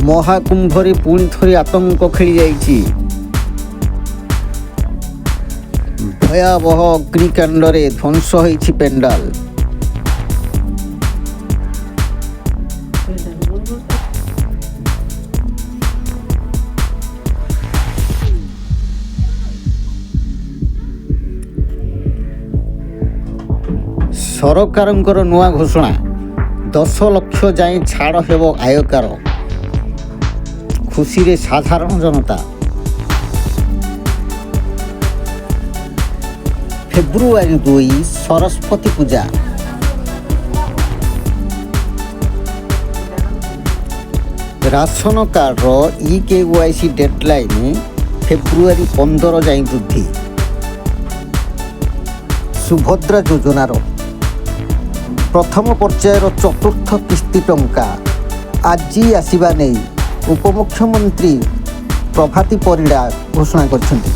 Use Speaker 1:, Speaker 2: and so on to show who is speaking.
Speaker 1: ମହାକୁମ୍ଭରେ ପୁଣି ଥରେ ଆତଙ୍କ ଖେଳି ଯାଇଛି। ଭୟାବହ ଅଗ୍ନିକାଣ୍ଡରେ ଧ୍ୱଂସ ହୋଇଛି ପେଣ୍ଡାଲ। ସରକାରଙ୍କର ନୂଆ ଘୋଷଣା, 10 ଲକ୍ଷ ଯାଏଁ ଛାଡ଼ ହେବ ଆୟକର। ଖୁସିରେ ସାଧାରଣ ଜନତା। ଫେବୃଆରୀ 2 ସରସ୍ୱତୀ ପୂଜା। ରାସନ କାର୍ଡ଼ର EKYC ଡେଡ୍ଲାଇନ୍ ଫେବୃଆରୀ 15 ଯାଏଁ ବୃଦ୍ଧି। ସୁଭଦ୍ରା ଯୋଜନାର ପ୍ରଥମ ପର୍ଯ୍ୟାୟର 4ର୍ଥ କିସ୍ତି ଟଙ୍କା ଆଜି ଆସିବା ନେଇ ଉପମୁଖ୍ୟମନ୍ତ୍ରୀ ପ୍ରଭାତୀ ପରିଡ଼ା ଘୋଷଣା କରିଛନ୍ତି।